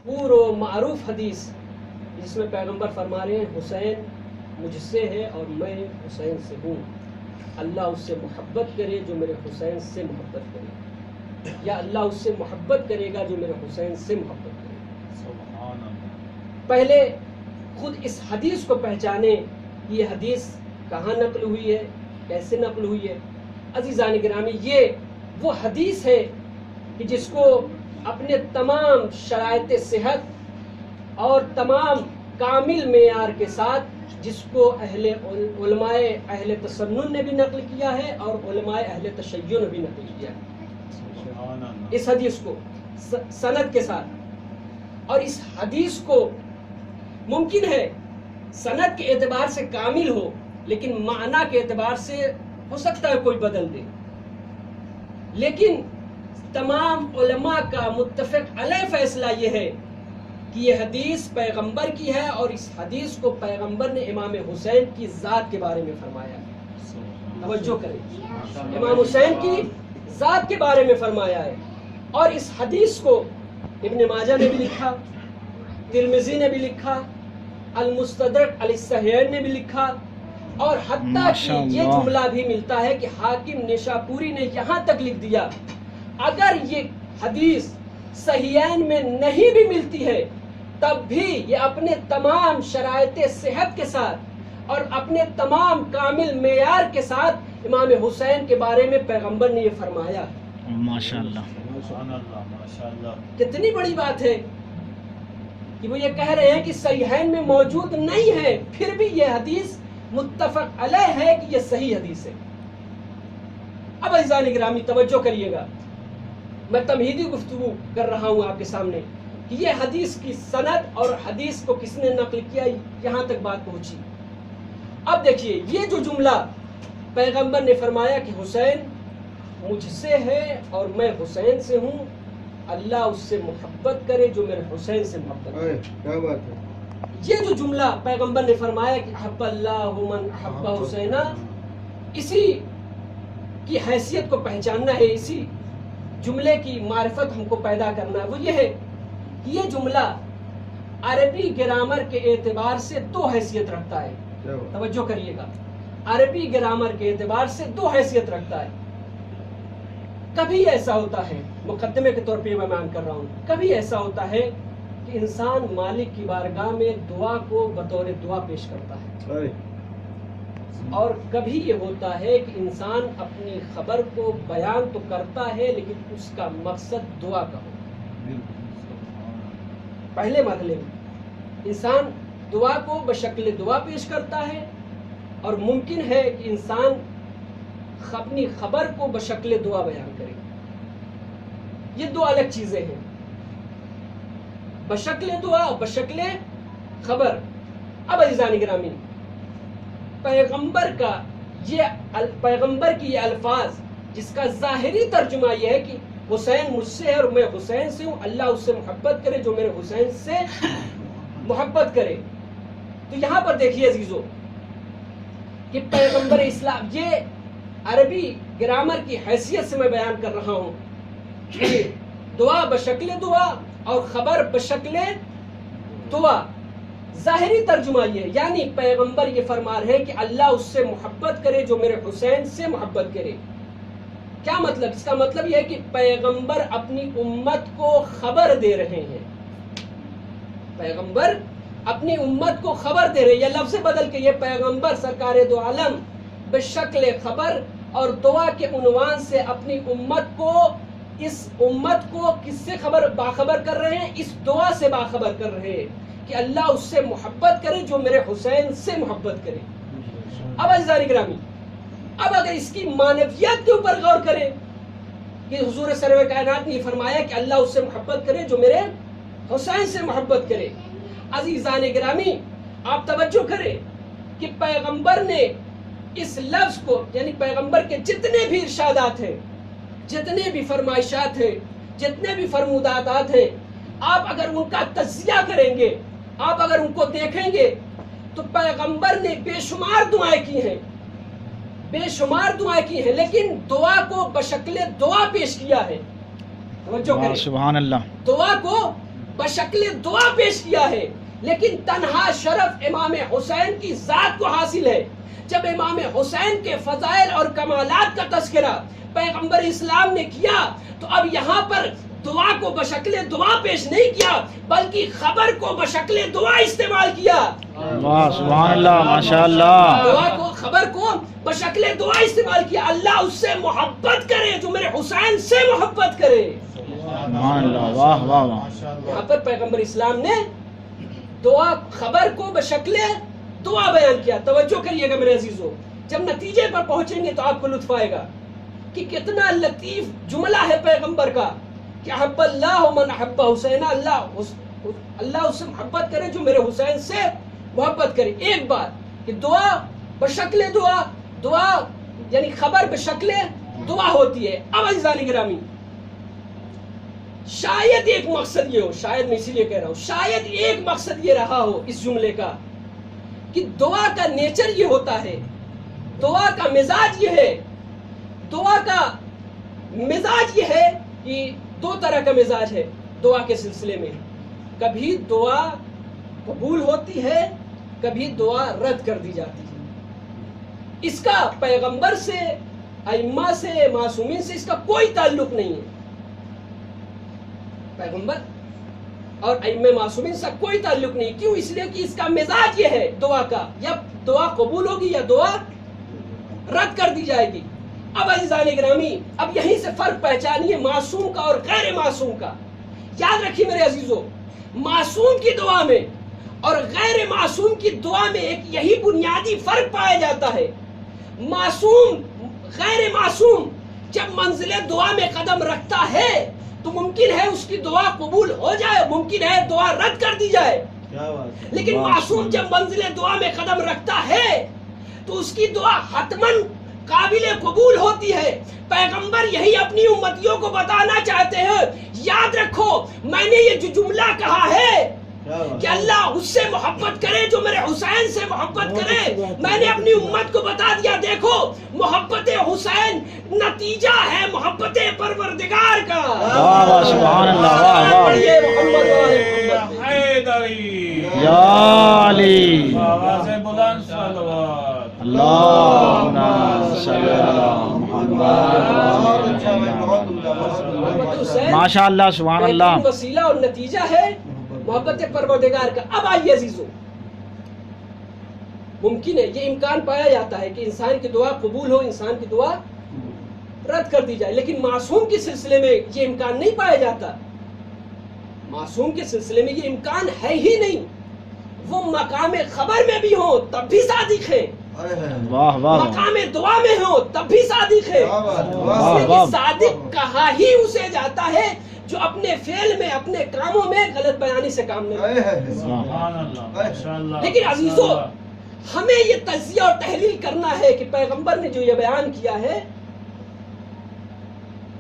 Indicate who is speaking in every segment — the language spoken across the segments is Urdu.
Speaker 1: مشہور و معروف حدیث جس میں پیغمبر فرما رہے ہیں حسین مجھ سے ہے اور میں حسین سے ہوں، اللہ اس سے محبت کرے جو میرے حسین سے محبت کرے، یا اللہ اس سے محبت کرے گا جو میرے حسین سے محبت کرے۔
Speaker 2: سبحان اللہ۔
Speaker 1: پہلے خود اس حدیث کو پہچانے کہ یہ حدیث کہاں نقل ہوئی ہے، کیسے نقل ہوئی ہے۔ عزیزان گرامی، یہ وہ حدیث ہے کہ جس کو اپنے تمام شرائط صحت اور تمام کامل معیار کے ساتھ جس کو علماء اہل تسنن نے بھی نقل کیا ہے اور علماء اہل تشیع نے بھی نقل کیا ہے،
Speaker 2: سبحان اللہ۔
Speaker 1: اس حدیث کو سند کے ساتھ۔ اور اس حدیث کو ممکن ہے سند کے اعتبار سے کامل ہو لیکن معنی کے اعتبار سے ہو سکتا ہے کوئی بدل دے، لیکن تمام علماء کا متفق علیہ فیصلہ یہ ہے کہ یہ حدیث پیغمبر کی ہے، اور اس حدیث کو پیغمبر نے امام حسین کی ذات کے بارے میں فرمایا ہے۔ توجہ کریں، امام حسین کی ذات کے بارے میں فرمایا ہے۔ اور اس حدیث کو ابن ماجہ نے بھی لکھا، ترمذی نے بھی لکھا، المستدرک علی الصحیحین نے بھی لکھا، اور حتیٰ کہ یہ جملہ بھی ملتا ہے کہ حاکم نیشاپوری نے یہاں تک لکھ دیا اگر یہ حدیث صحیحین میں نہیں بھی ملتی ہے تب بھی یہ اپنے تمام شرائط صحت کے ساتھ اور اپنے تمام کامل معیار کے ساتھ امام حسین کے بارے میں پیغمبر نے یہ فرمایا۔
Speaker 3: ماشاءاللہ،
Speaker 2: سبحان اللہ، ماشاءاللہ۔
Speaker 1: کتنی بڑی بات ہے کہ وہ یہ کہہ رہے ہیں کہ صحیحین میں موجود نہیں ہے، پھر بھی یہ حدیث متفق علیہ ہے کہ یہ صحیح حدیث ہے۔ اب عزیزان گرامی توجہ کریے گا، میں تمہیدی گفتگو کر رہا ہوں آپ کے سامنے کہ یہ حدیث کی سند اور حدیث کو کس نے نقل کیا، یہاں تک بات پہنچی۔ اب دیکھیے یہ جو جملہ پیغمبر نے فرمایا کہ حسین مجھ سے ہے اور میں حسین سے ہوں، اللہ اس سے محبت کرے جو میرے حسین سے محبت کرے۔
Speaker 4: کیا بات ہے؟
Speaker 1: یہ جو جملہ پیغمبر نے فرمایا کہ حب اللہ من حب حسینہ، اسی کی حیثیت کو پہچاننا ہے، اسی جملے کی معرفت ہم کو پیدا کرنا ہے۔ وہ یہ ہے کہ یہ جملہ عربی گرامر کے اعتبار سے دو حیثیت رکھتا ہے۔ توجہ کریے گا، عربی گرامر کے اعتبار سے دو حیثیت رکھتا ہے۔ کبھی ایسا ہوتا ہے، مقدمے کے طور پہ میں بیان کر رہا ہوں، کبھی ایسا ہوتا ہے کہ انسان مالک کی بارگاہ میں دعا کو بطور دعا پیش کرتا ہے، اور کبھی یہ ہوتا ہے کہ انسان اپنی خبر کو بیان تو کرتا ہے لیکن اس کا مقصد دعا کا ہو۔ پہلے مرحلے میں انسان دعا کو بشکل دعا پیش کرتا ہے، اور ممکن ہے کہ انسان اپنی خبر کو بشکل دعا بیان کرے۔ یہ دو الگ چیزیں ہیں، بشکل دعا اور بشکل خبر۔ اب عزیزان گرامی، پیغمبر کی یہ الفاظ جس کا ظاہری ترجمہ یہ ہے کہ حسین مجھ سے ہے اور میں حسین سے ہوں، اللہ اس سے محبت کرے جو میرے حسین سے محبت کرے، تو یہاں پر دیکھیے عزیزو کہ پیغمبر اسلام، یہ عربی گرامر کی حیثیت سے میں بیان کر رہا ہوں کہ دعا بشکل دعا اور خبر بشکل دعا، ظاہری ترجمہ یہ، یعنی پیغمبر یہ فرما رہے ہیں کہ اللہ اس سے محبت کرے جو میرے حسین سے محبت کرے۔ کیا مطلب؟ اس کا مطلب یہ ہے کہ پیغمبر اپنی امت کو خبر دے رہے ہیں، پیغمبر اپنی امت کو خبر دے رہے ہیں، یہ لفظ بدل کے یہ پیغمبر سرکار دو عالم بشکل خبر اور دعا کے عنوان سے اپنی امت کو، اس امت کو کس سے باخبر کر رہے ہیں؟ اس دعا سے باخبر کر رہے ہیں کہ اللہ اس سے محبت کرے جو میرے حسین سے محبت کرے۔ اب عزیزان گرامی، اب اگر اس کی معنویات کے اوپر غور کریں کہ حضور سرور کائنات نے یہ فرمایا کہ اللہ اس سے محبت کرے جو میرے حسین سے محبت کرے۔ عزیزان گرامی آپ توجہ کریں کہ پیغمبر نے اس لفظ کو، یعنی پیغمبر کے جتنے بھی ارشادات ہیں، جتنے بھی فرمائشات ہیں، جتنے بھی فرمودات ہیں، آپ اگر ان کا تجزیہ کریں گے، آپ اگر ان کو دیکھیں گے تو پیغمبر نے بے شمار دعائیں کی ہیں، بے شمار دعائیں کی ہیں، لیکن دعا کو بشکل دعا پیش کیا ہے۔ توجہ کریں،
Speaker 3: سبحان اللہ،
Speaker 1: دعا کو بشکل دعا پیش کیا ہے، لیکن تنہا شرف امام حسین کی ذات کو حاصل ہے۔ جب امام حسین کے فضائل اور کمالات کا تذکرہ پیغمبر اسلام نے کیا تو اب یہاں پر دعا کو بشکل دعا پیش نہیں کیا بلکہ خبر کو بشکل دعا استعمال کیا۔
Speaker 3: واہ سبحان اللہ ماشاء اللہ۔
Speaker 1: دعا کو، خبر کو بشکل دعا استعمال کیا، اللہ اس سے محبت کرے جو میرے حسین سے محبت کرے۔
Speaker 3: سبحان اللہ، واہ واہ واہ۔
Speaker 1: یہاں پر پیغمبر اسلام نے دعا، خبر کو بشکل دعا بیان کیا۔ توجہ کریے گا میرے عزیزو، جب نتیجے پر پہنچیں گے تو آپ کو لطف آئے گا کہ کتنا لطیف جملہ ہے پیغمبر کا کہ احب اللہ من احب حسین، اللہ اس سے محبت کرے جو میرے حسین سے محبت کرے۔ ایک بات کہ دعا بشکل دعا، دعا یعنی خبر بشکل دعا ہوتی ہے۔ اب عزیزان گرامی، شاید ایک مقصد یہ ہو، شاید میں اسی لیے کہہ رہا ہوں، شاید ایک مقصد یہ رہا ہو اس جملے کا کہ دعا کا نیچر یہ ہوتا ہے، دعا کا مزاج یہ ہے، دعا کا مزاج یہ ہے کہ دو طرح کا مزاج ہے دعا کے سلسلے میں، کبھی دعا قبول ہوتی ہے، کبھی دعا رد کر دی جاتی ہے۔ اس کا پیغمبر سے، ائمہ سے، معصومین سے اس کا کوئی تعلق نہیں ہے۔ پیغمبر اور ائمہ معصومین سے کوئی تعلق نہیں، کیوں؟ اس لیے کہ اس کا مزاج یہ ہے دعا کا، یا دعا قبول ہوگی یا دعا رد کر دی جائے گی۔ اب عزیزان گرامی، اب یہیں سے فرق پہچانیے معصوم کا اور غیر معصوم کا۔ یاد رکھیے میرے عزیزو، معصوم کی دعا میں اور غیر معصوم کی دعا میں ایک یہی بنیادی فرق پایا جاتا ہے۔ معصوم، غیر معصوم جب منزل دعا میں قدم رکھتا ہے تو ممکن ہے اس کی دعا قبول ہو جائے، ممکن ہے دعا رد کر دی جائے، لیکن معصوم جب منزل دعا میں قدم رکھتا ہے تو اس کی دعا حتماً قابل قبول ہوتی ہے۔ پیغمبر یہی اپنی امتیوں کو بتانا چاہتے ہیں، یاد رکھو میں نے یہ جو جملہ کہا ہے کہ اللہ اس سے محبت کرے جو میرے حسین سے محبت کرے، میں نے اپنی امت کو بتا دیا دیکھو محبت حسین نتیجہ ہے محبت پروردگار کا۔
Speaker 3: واہ واہ سبحان اللہ، واہ واہ۔
Speaker 1: پڑھیے محمد محمد
Speaker 2: حیدری
Speaker 3: یا علی
Speaker 2: آواز بلند صلوات۔
Speaker 3: اللہم صلی علی محمد۔ ماشاء اللہ سبحان اللہ۔
Speaker 1: بہترین وسیلہ اور نتیجہ ہے محبت پروردگار کا۔ اب آئیے عزیزو، ممکن ہے یہ امکان پایا جاتا ہے کہ انسان کی دعا قبول ہو، انسان کی دعا رد کر دی جائے، لیکن معصوم کے سلسلے میں یہ امکان نہیں پایا جاتا۔ معصوم کے سلسلے میں یہ امکان ہے ہی نہیں، وہ مقام خبر میں بھی ہو تب بھی صادق ہے،
Speaker 3: واہ واہ
Speaker 1: مقام دعا میں ہو تب بھی صادق ہے۔ اس لیے صادق کہا ہی اسے جاتا ہے جو اپنے فعل میں، اپنے کاموں میں غلط بیانی سے کام نہیں کرتا۔
Speaker 2: سبحان اللہ، ماشاءاللہ۔
Speaker 1: لیکن عزیزو، ہمیں یہ تجزیہ اور تحلیل کرنا ہے کہ پیغمبر نے جو یہ بیان کیا ہے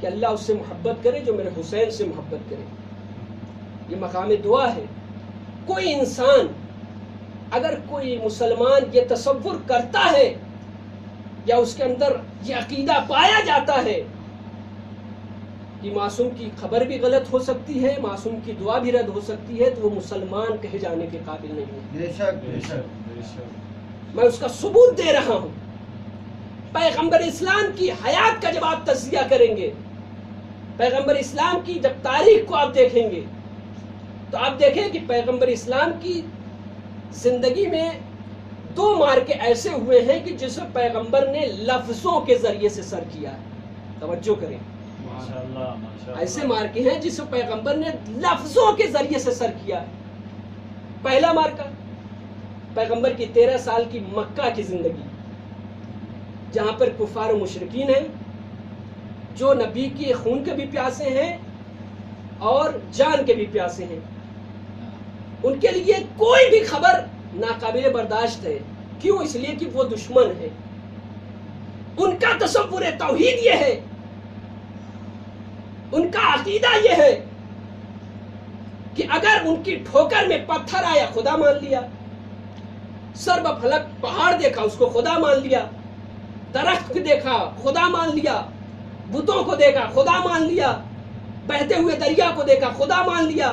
Speaker 1: کہ اللہ اس سے محبت کرے جو میرے حسین سے محبت کرے، یہ مقام دعا ہے۔ کوئی انسان، اگر کوئی مسلمان یہ تصور کرتا ہے یا اس کے اندر یہ عقیدہ پایا جاتا ہے کہ معصوم کی خبر بھی غلط ہو سکتی ہے، معصوم کی دعا بھی رد ہو سکتی ہے، تو وہ مسلمان کہے جانے کے قابل نہیں ہے۔
Speaker 2: بے شک۔
Speaker 1: میں اس کا ثبوت دے رہا ہوں۔ پیغمبر اسلام کی حیات کا جب آپ تجزیہ کریں گے، پیغمبر اسلام کی جب تاریخ کو آپ دیکھیں گے تو آپ دیکھیں کہ پیغمبر اسلام کی زندگی میں دو مارکے ایسے ہوئے ہیں کہ جسے پیغمبر نے لفظوں کے ذریعے سے سر کیا ہے۔ توجہ کریں،
Speaker 2: ماشاءاللہ، ماشاءاللہ۔
Speaker 1: ایسے مارکے ہیں جسے پیغمبر نے لفظوں کے ذریعے سے سر کیا ہے۔ پہلا مارکہ پیغمبر کی 13 سال کی مکہ کی زندگی، جہاں پر کفار و مشرکین ہیں جو نبی کے خون کے بھی پیاسے ہیں اور جان کے بھی پیاسے ہیں، ان کے لیے کوئی بھی خبر ناقابل برداشت ہے۔ کیوں؟ اس لیے کہ وہ دشمن ہے۔ ان کا تصور توحید یہ ہے، ان کا عقیدہ یہ ہے کہ اگر ان کی ٹھوکر میں پتھر آیا خدا مان لیا، سر بفلک پہاڑ دیکھا اس کو خدا مان لیا، درخت کو دیکھا خدا مان لیا، بتوں کو دیکھا خدا مان لیا، بہتے ہوئے دریا کو دیکھا خدا مان لیا،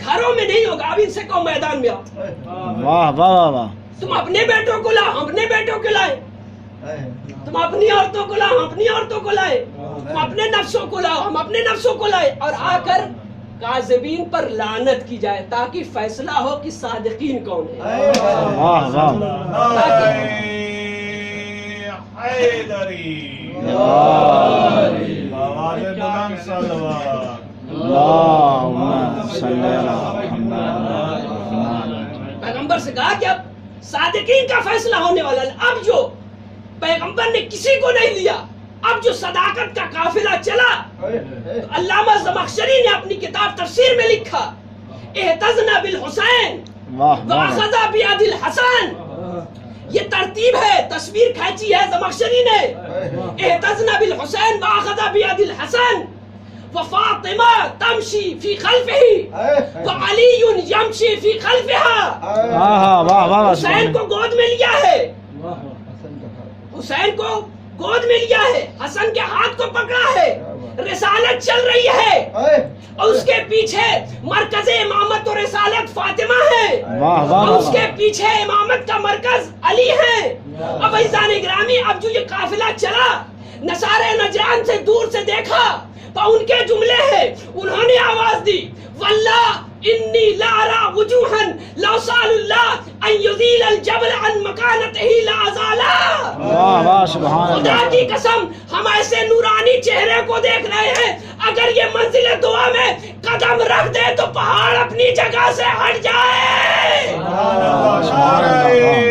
Speaker 1: گھروں میں نہیں ہوگا. اب ان سے کہو میدان میں آؤ.
Speaker 3: واہ واہ واہ واہ.
Speaker 1: تم اپنے بیٹوں کو لاؤ, ہم اپنے بیٹوں کو لائے. تم اپنی عورتوں کو لاؤ, ہم اپنی عورتوں کو لائے. تم اپنے نفسوں کو لاؤ, ہم اپنے نفسوں کو لائے. اور آ کر کاذبین پر لعنت کی جائے تاکہ فیصلہ ہو کہ صادقین کون ہیں.
Speaker 3: واہ واہ.
Speaker 2: حیدری. آواز بلند صلوات.
Speaker 3: اللہم صلی علی محمد.
Speaker 1: پیغمبر سے کہا کہ اب صادقین کا فیصلہ ہونے والا ہے. اب جو پیغمبر نے کسی کو نہیں لیا, اب جو صداقت کا قافلہ چلا, تو علامہ زمخشری نے اپنی کتاب تفسیر میں لکھا احتزنا بالحسین
Speaker 3: واہ واہ.
Speaker 1: واخذا بیاد الحسن. یہ ترتیب ہے, تصویر کھینچی ہے زمخشری نے. احتزنا بالحسین واخذا بیاد الحسن وفاطمہ تمشی فی خلفہ وعلی یمشی فی خلفہا.
Speaker 3: واہ واہ واہ.
Speaker 1: حسین کو گود میں لیا ہے, حسین کو گود میں لیا ہے, حسن کے ہاتھ کو پکڑا ہے. رسالت چل رہی ہے اور اس کے پیچھے مرکز امامت اور رسالت فاطمہ ہے.
Speaker 3: واہ واہ.
Speaker 1: اور اس کے پیچھے امامت کا مرکز علی ہے. اب عزیزان گرامی, اب جو یہ قافلہ چلا, نصارے نجران سے دور سے دیکھا تو ان کے جملے ہیں. انہوں نے آواز دی واللہ انی لا ارى وجوہا لو سأل اللہ ان یزیل الجبل عن مکانتہ لازالا.
Speaker 3: واہ واہ سبحان
Speaker 1: خدا
Speaker 3: اللہ.
Speaker 1: کی قسم ہم ایسے نورانی چہرے کو دیکھ رہے ہیں, اگر یہ منزل دعا میں قدم رکھ دے تو پہاڑ اپنی جگہ سے ہٹ جائے.
Speaker 2: سبحان اللہ.